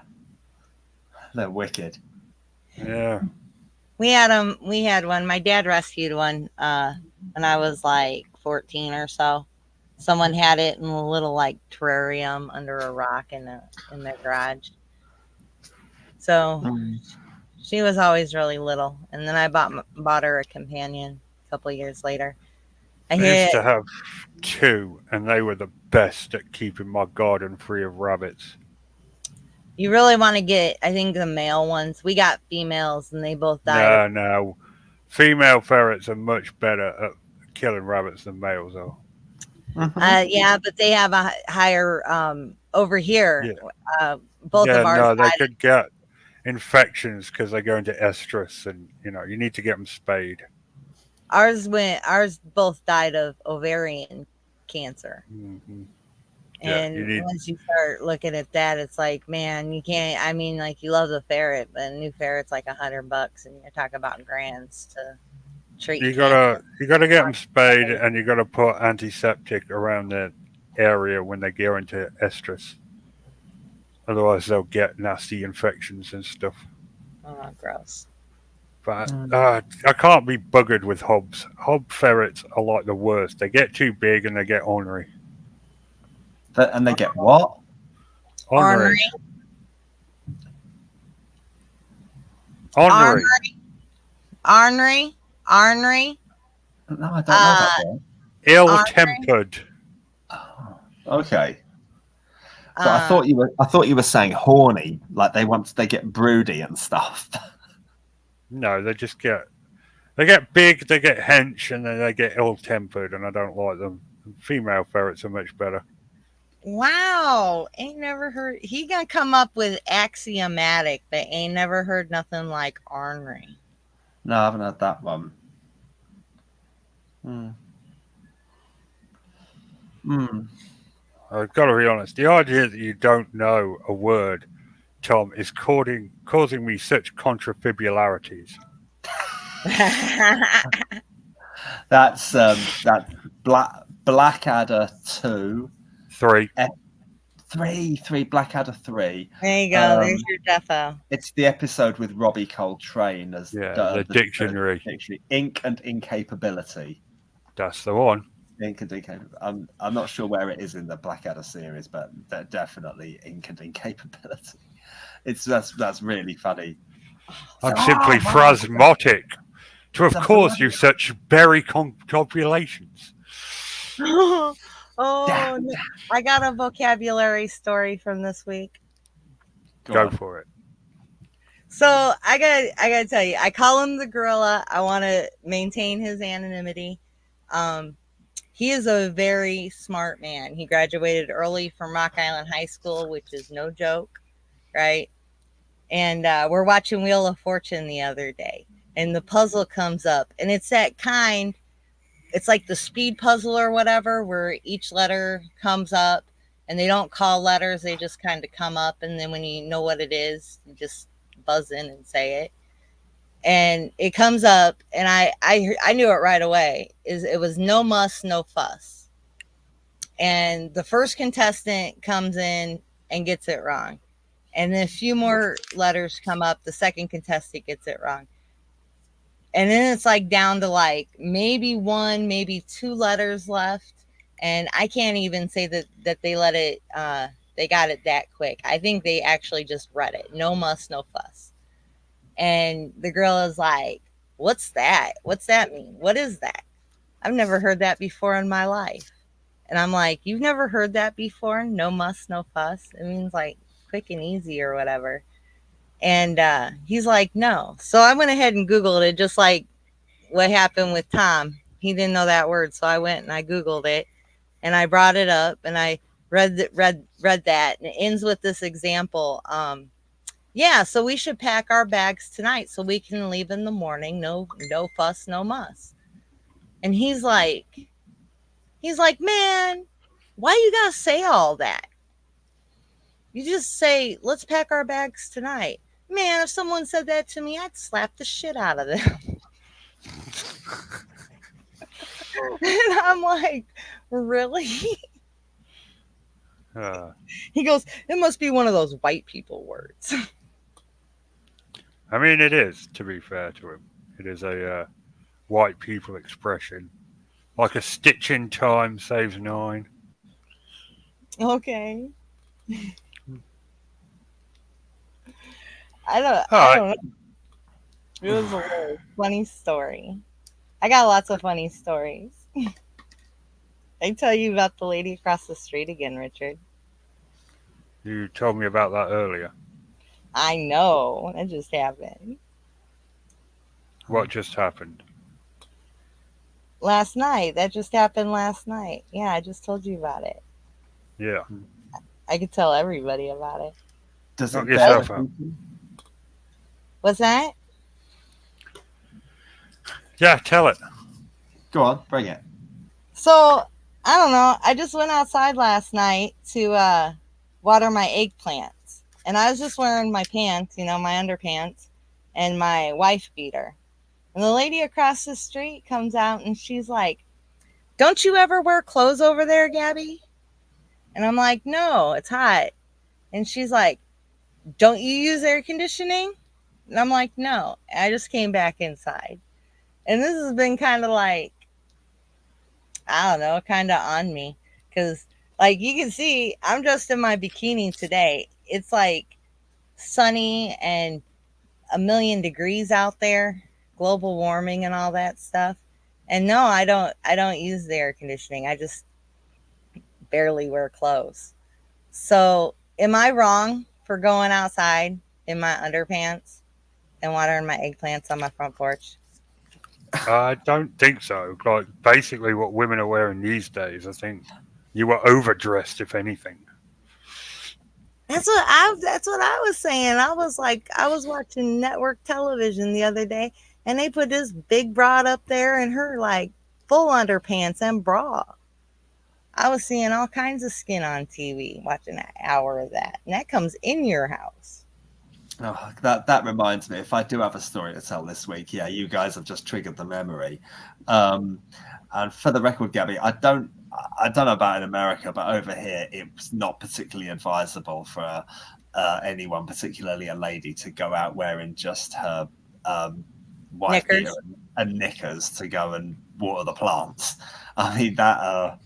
They're wicked. Yeah. We had one. My dad rescued one when I was like 14 or so. Someone had it in a little like terrarium under a rock in their garage. So she was always really little, and then I bought her a companion a couple of years later. I used to have 2, and they were the best at keeping my garden free of rabbits. You really want to get, I think, the male ones. We got females, and they both died. No. Female ferrets are much better at killing rabbits than males are. Yeah, but they have a higher over here. Yeah. Both of ours. No, they could get infections because they go into estrus, and you need to get them spayed. Ours both died of ovarian cancer. Mm-hmm. And once you start looking at that, it's like, man, you can't. I mean, like, you love the ferret, but a new ferret's like $100, and you're talking about grands to treat. You gotta get them spayed, and you gotta put antiseptic around the area when they go into estrus. Otherwise, they'll get nasty infections and stuff. Oh, gross. But I can't be buggered with hobs. Hob ferrets are like the worst. They get too big and they get ornery. And they get what? Ornery. Ornery. No, I don't know that one. Ill-tempered. Oh, okay. So I thought you were saying horny, like they get broody and stuff. No, they get big, they get hench, and then they get ill-tempered, and I don't like them. Female ferrets are much better. Wow, ain't never heard. He gonna come up with axiomatic, but ain't never heard nothing like ornery. No, I haven't heard that one. I've got to be honest. The idea that you don't know a word, Tom, is causing me such contrafibularities. That's Blackadder 2. 3. 3 Blackadder 3. There you go. There's your defo. It's the episode with Robbie Coltrane as the dictionary. Ink and incapability. That's the one. Ink and incapability. I'm not sure where it is in the Blackadder series, but they're definitely Ink and incapability. That's really funny. I'm simply wow. phrasmatic to, of The course, bloody- use such berry copulations. Oh, Damn. no. I got a vocabulary story from this week. Go on. for it. So I gotta tell you, I call him the gorilla. I want to maintain his anonymity. He is a very smart man. He graduated early from Rock Island High School, which is no joke, right? And we're watching Wheel of Fortune the other day, and the puzzle comes up, and it's that kind. It's like the speed puzzle or whatever, where each letter comes up, and they don't call letters; they just kind of come up, and then when you know what it is, you just buzz in and say it. And it comes up, and I knew it right away. It was no muss, no fuss. And the first contestant comes in and gets it wrong. And then a few more letters come up. The second contestant gets it wrong. And then it's like down to like maybe one, maybe two letters left. And I can't even say that they let it, they got it that quick. I think they actually just read it. No muss, no fuss. And the girl is like, what's that? What's that mean? What is that? I've never heard that before in my life. And I'm like, you've never heard that before? No muss, no fuss. It means like quick and easy or whatever. And he's like, no. So I went ahead and Googled it, just like what happened with Tom. He didn't know that word. So I went and I Googled it and I brought it up and I read that. And it ends with this example. Yeah, so we should pack our bags tonight so we can leave in the morning. No fuss, no muss. And he's like, man, why you gotta say all that? You just say, let's pack our bags tonight. Man, if someone said that to me, I'd slap the shit out of them. And I'm like, really? He goes, it must be one of those white people words. I mean, it is, to be fair to him. It is a white people expression. Like a stitch in time saves 9. Okay. I don't know. It was a really funny story. I got lots of funny stories. I tell you about the lady across the street again, Richard. You told me about that earlier. I know. It just happened. What just happened? Last night. That just happened last night. Yeah, I just told you about it. Yeah. I could tell everybody about it. Does Knock it yourself out. What's that? Yeah, tell it. Go on, bring it. So, I don't know. I just went outside last night to water my eggplants. And I was just wearing my pants, my underpants, and my wife beater. And the lady across the street comes out and she's like, don't you ever wear clothes over there, Gabby? And I'm like, no, it's hot. And she's like, don't you use air conditioning? And I'm like, no. And I just came back inside. And this has been kind of like, I don't know, kind of on me. Because, like, you can see, I'm dressed in my bikini today. It's like sunny and a million degrees out there, global warming and all that stuff. And no, I don't use the air conditioning. I just barely wear clothes. So am I wrong for going outside in my underpants and watering my eggplants on my front porch? I don't think so. Like, basically what women are wearing these days, I think you were overdressed, if anything. That's what I was saying. I was watching network television the other day and they put this big broad up there in her like full underpants and bra. I was seeing all kinds of skin on TV watching an hour of that. And that comes in your house. Oh, that reminds me, if I do have a story to tell this week, yeah, you guys have just triggered the memory. And for the record, Gabby, I don't know about in America, but over here, it's not particularly advisable for anyone, particularly a lady, to go out wearing just her wife beater and knickers to go and water the plants. I mean, that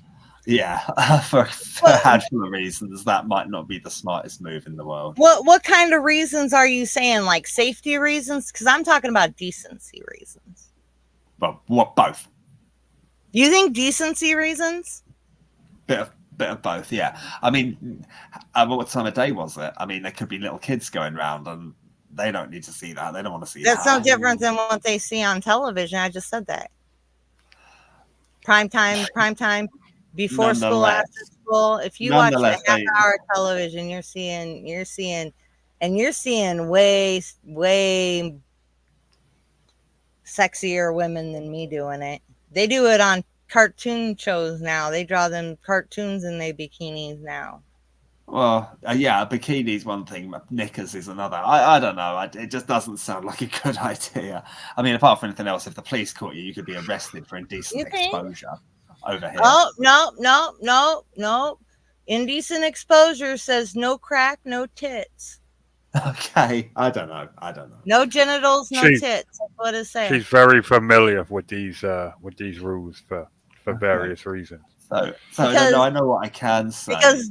Yeah, for a handful of reasons, that might not be the smartest move in the world. What kind of reasons are you saying? Like safety reasons? Because I'm talking about decency reasons. Well, what both? You think decency reasons? Bit of both, yeah. I mean, what time of day was it? I mean, there could be little kids going around, and they don't need to see that. They don't want to see That's that. no different than what they see on television. I just said that. Prime time, before school, Nonetheless. after school. If you watch a Nonetheless, half-hour television, you're seeing way sexier women than me doing it. They do it on cartoon shows now. They draw them cartoons in their bikinis now. Well, yeah, bikini's one thing, but knickers is another. I don't know. It just doesn't sound like a good idea. I mean, apart from anything else, if the police caught you, you could be arrested for indecent You think? exposure over here. Oh, no. Indecent exposure says no crack, no tits. Okay, I don't know. No genitals, no She- tits. That's what it says. She's very familiar with these rules for various reasons. So I know what I can say. Because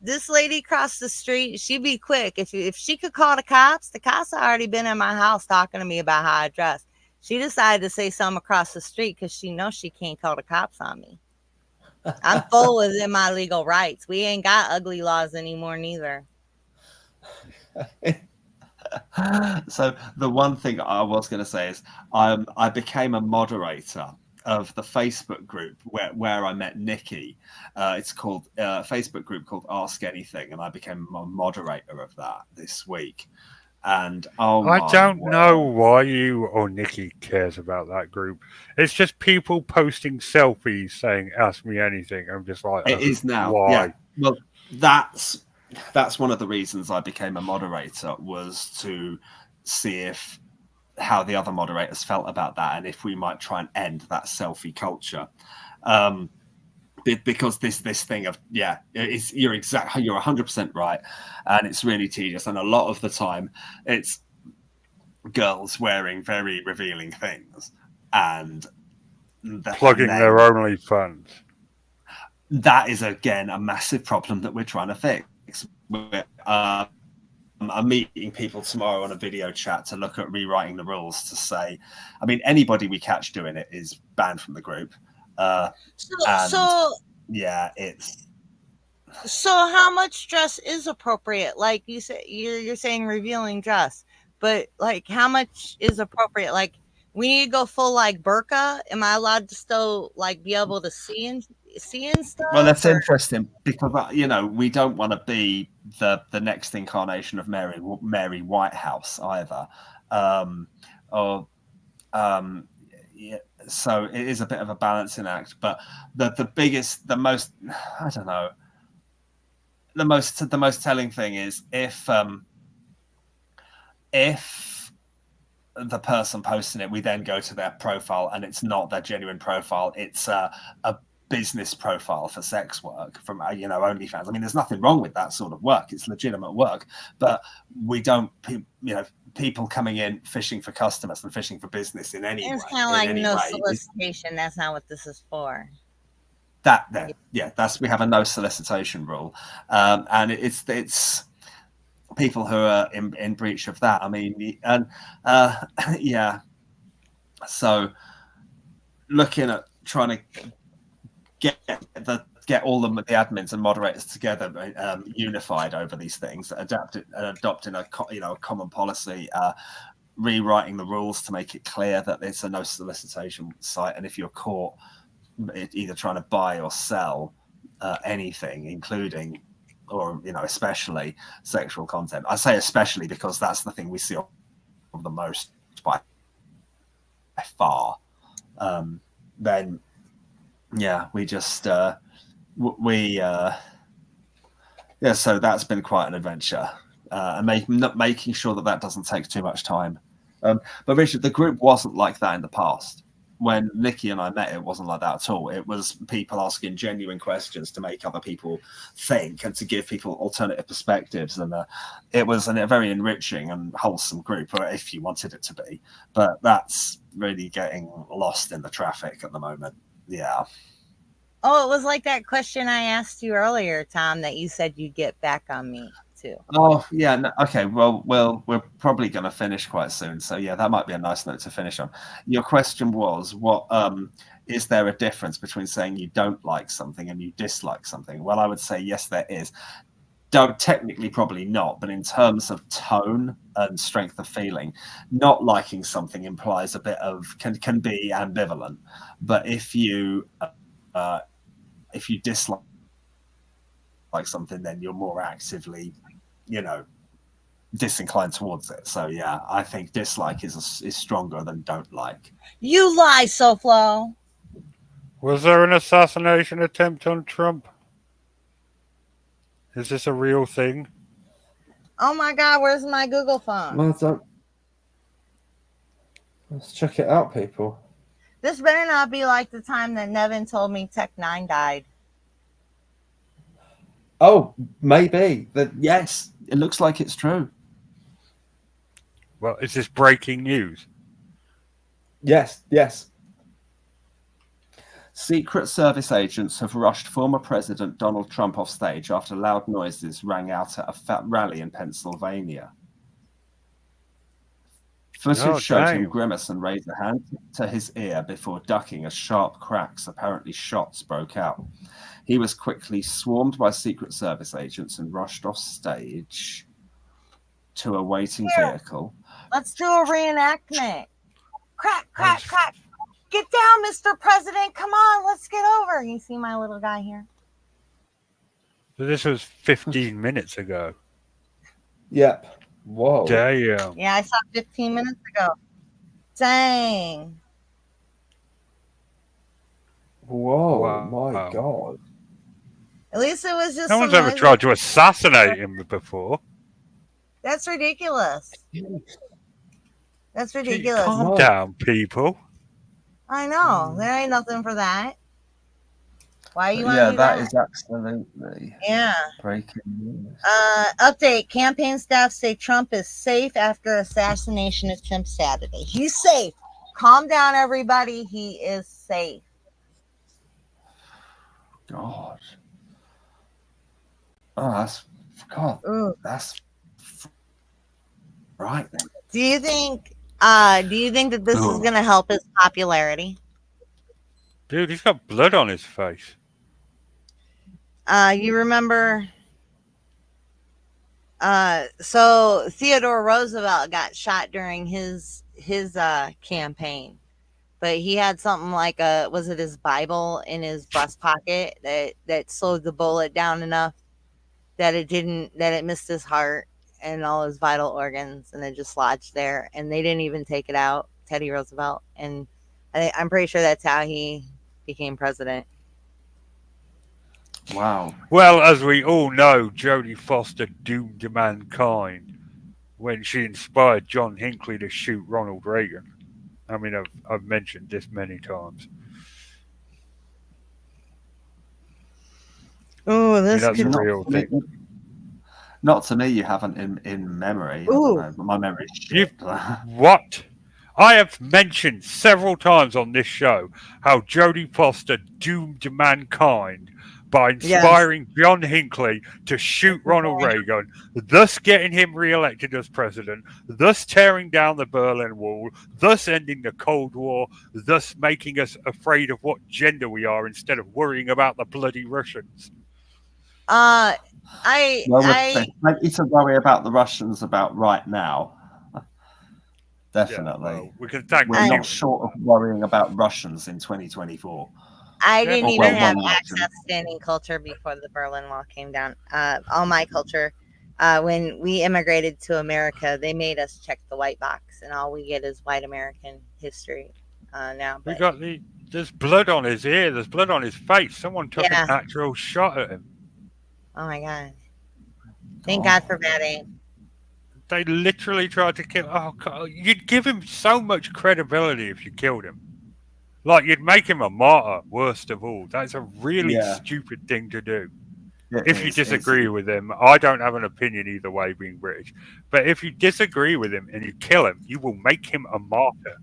this lady across the street, she'd be quick. If she could call the cops had already been in my house talking to me about how I dress. She decided to say something across the street because she knows she can't call the cops on me. I'm full within my legal rights. We ain't got ugly laws anymore neither. So the one thing I was going to say is I became a moderator of the Facebook group where I met Nikki. It's called a Facebook group called Ask Anything, and I became a moderator of that this week. And I don't know why you or Nikki cares about that group. It's just people posting selfies saying "Ask me anything." I'm just like, it is now. Why? Yeah. Well, that's one of the reasons I became a moderator, was to see how the other moderators felt about that, and if we might try and end that selfie culture. Because this thing of you're 100% right, and it's really tedious, and a lot of the time it's girls wearing very revealing things and Plugging their OnlyFans. That is again a massive problem that we're trying to fix. I'm meeting people tomorrow on a video chat to look at rewriting the rules to say, I mean, anybody we catch doing it is banned from the group. So how much dress is appropriate? Like you said, you're saying revealing dress, but like how much is appropriate? Like we need to go full like burqa. Am I allowed to still like be able to see and stuff? Well, that's interesting because we don't want to be the next incarnation of Mary Whitehouse either. So it is a bit of a balancing act, but the most telling thing is if the person posting it, we then go to their profile and it's not their genuine profile, it's a business profile for sex work from OnlyFans. I mean, there's nothing wrong with that sort of work, it's legitimate work, but we don't people coming in fishing for customers and fishing for business in any way. It's kind of like no solicitation. That's not what this is for. We have a no solicitation rule, and it's people who are in breach of that. I mean, and so looking at trying to get all the admins and moderators together, unified over these things, adopting a common policy, rewriting the rules to make it clear that it's a no solicitation site, and if you're caught either trying to buy or sell anything, including or especially sexual content. I say especially because that's the thing we see the most by far. Then we just so that's been quite an adventure, and making sure that doesn't take too much time. But Richard, the group wasn't like that in the past. When Nikki and I met, it wasn't like that at all. It was people asking genuine questions to make other people think and to give people alternative perspectives. And it was a very enriching and wholesome group, or if you wanted it to be. But that's really getting lost in the traffic at the moment. Yeah. Oh, it was like that question I asked you earlier, Tom, that you said you'd get back on me too. Oh yeah, no, okay. Well, we're probably going to finish quite soon, so yeah, that might be a nice note to finish on. Your question was, what is there a difference between saying you don't like something and you dislike something? Well, I would say yes, there is. Don't technically probably not, but in terms of tone and strength of feeling, not liking something implies a bit of can be ambivalent. But if you dislike something, then you're more actively, disinclined towards it. So yeah, I think dislike is stronger than don't like. You lie, SoFlo. Was there an assassination attempt on Trump? Is this a real thing? Oh my God, where's my Google phone? Well done. Let's check it out, people. This better not be like the time that Nevin told me Tech-9 died. Oh, maybe. Yes, it looks like it's true. Well, is this breaking news? Yes. Secret Service agents have rushed former President Donald Trump off stage after loud noises rang out at a fat rally in Pennsylvania. Footage showed him grimace and raise a hand to his ear before ducking as sharp cracks, apparently shots, broke out. He was quickly swarmed by Secret Service agents and rushed off stage to a waiting vehicle. Let's do a reenactment. Crack, crack, crack. Get down, Mr. President. Come on, let's get over. You see my little guy here? So this was 15 minutes ago. Yep. Whoa. Damn. Yeah, I saw 15 minutes ago. Dang. Whoa, Wow. my God. At least it was just No one's some ever noise. tried to assassinate him before. That's ridiculous. That's ridiculous. Calm down, people. I know. There ain't nothing for that. Why you want Yeah, to do that that? is absolutely Yeah. breaking news. Update. Campaign staff say Trump is safe after assassination attempt Saturday. He's safe. Calm down, everybody. He is safe. God. Oh, Ooh. that's right then. Do you think that this is going to help his popularity? Dude, he's got blood on his face. You remember so Theodore Roosevelt got shot during his campaign, but he had something like was it his Bible in his breast pocket that slowed the bullet down enough that it missed his heart and all his vital organs, and it just lodged there, and they didn't even take it out, Teddy Roosevelt. And I'm pretty sure that's how he became president. Wow. Well, as we all know, Jodie Foster doomed mankind when she inspired John Hinckley to shoot Ronald Reagan. I mean, I've mentioned this many times. Oh, this that's could a real thing. Not to me, you haven't in memory. Ooh. I don't know, my memory is shit. What? I have mentioned several times on this show how Jodie Foster doomed mankind by inspiring John Hinckley to shoot Ronald Reagan, thus getting him re-elected as president, thus tearing down the Berlin Wall, thus ending the Cold War, thus making us afraid of what gender we are instead of worrying about the bloody Russians. There's plenty to worry about the Russians about right now. Definitely. Yeah, well, we can thank We're not short of worrying about Russians in 2024. I didn't even have access to any culture before the Berlin Wall came down. All my culture, when we immigrated to America, they made us check the white box, and all we get is white American history now. But there's blood on his ear. There's blood on his face. Someone took an actual shot at him. Oh my God! Thank God for bad aim. They literally tried to kill. Oh God! You'd give him so much credibility if you killed him. Like, you'd make him a martyr, worst of all. That's a really stupid thing to do. If you disagree with him, I don't have an opinion either way, being British. But if you disagree with him and you kill him, you will make him a martyr.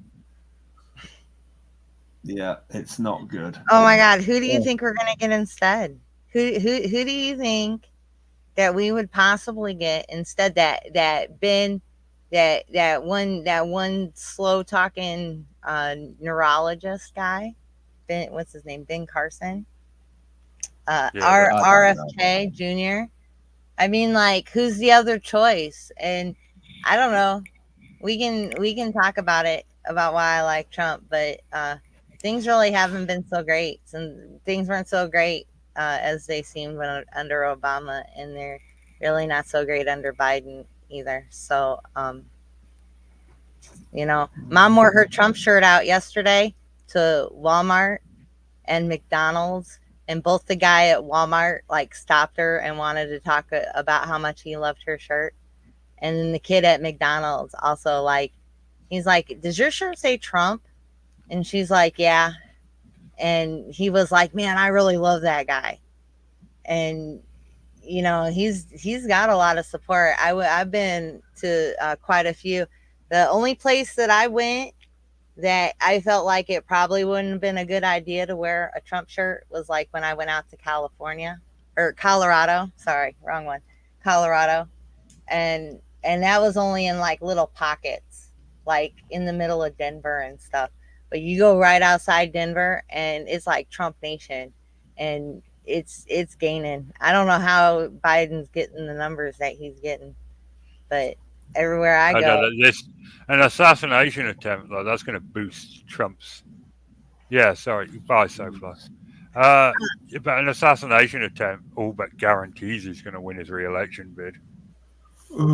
Yeah, it's not good. Oh my God, who do you Yeah. think we're gonna get instead? Who do you think that we would possibly get instead? That Ben, that one slow talking neurologist guy, Ben, what's his name? Ben Carson, Yeah, RFK Jr. I mean, like, who's the other choice? And I don't know. We can talk about it about why I like Trump, but things really haven't been so great, and things weren't so great as they seemed when under Obama, and they're really not so great under Biden either. So, Mom wore her Trump shirt out yesterday to Walmart and McDonald's, and both the guy at Walmart like stopped her and wanted to talk about how much he loved her shirt, and then the kid at McDonald's also like, he's like, "Does your shirt say Trump?" And she's like, "Yeah." And he was like, "Man, I really love that guy." And he's got a lot of support. I've been to quite a few. The only place that I went that I felt like it probably wouldn't have been a good idea to wear a Trump shirt was like when I went out to California or Colorado. Sorry, wrong one. Colorado. And that was only in like little pockets, like in the middle of Denver and stuff. But you go right outside Denver and it's like Trump Nation, and it's gaining. I don't know how Biden's getting the numbers that he's getting, but everywhere I I know go, that this an assassination attempt, like that's going to boost Trump's. Yeah, sorry, bye, Sofla. But an assassination attempt all but guarantees he's going to win his re-election bid.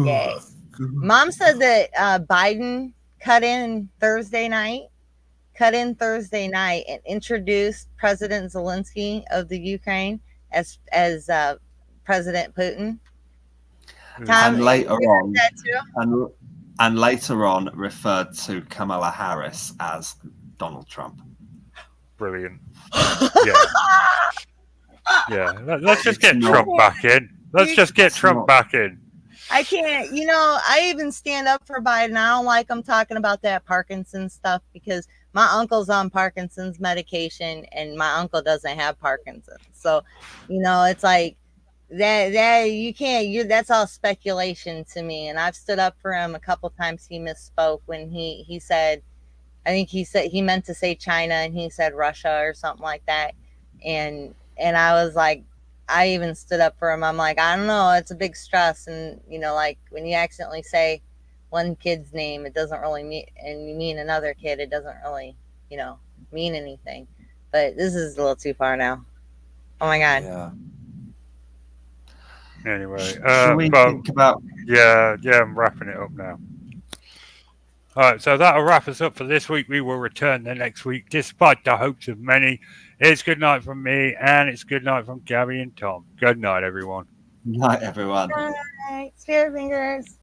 yay. Mom said that Biden cut in Thursday night and introduced President Zelensky of the Ukraine as President Putin. Tom, And later you heard on, that too? and later on referred to Kamala Harris as Donald Trump. Brilliant. Yeah. Yeah. Let's just get Trump back in. Let's just get Trump back in. I can't, I even stand up for Biden. I don't like him talking about that Parkinson's stuff because my uncle's on Parkinson's medication and my uncle doesn't have Parkinson's. So, it's like that you can't, that's all speculation to me. And I've stood up for him a couple times. He misspoke when he said, I think he said he meant to say China and he said Russia or something like that. And I was like, I even stood up for him. I'm like, I don't know, it's a big stress. And, like when you accidentally say one kid's name, it doesn't really mean, and you mean another kid, it doesn't really, mean anything. But this is a little too far now. Oh my God. Yeah. Anyway, Should we think about? yeah, I'm wrapping it up now. All right, so that'll wrap us up for this week. We will return the next week, despite the hopes of many. It's good night from me, and it's good night from Gabby and Tom. Good night, everyone. Night, everyone. All right, Spirit fingers.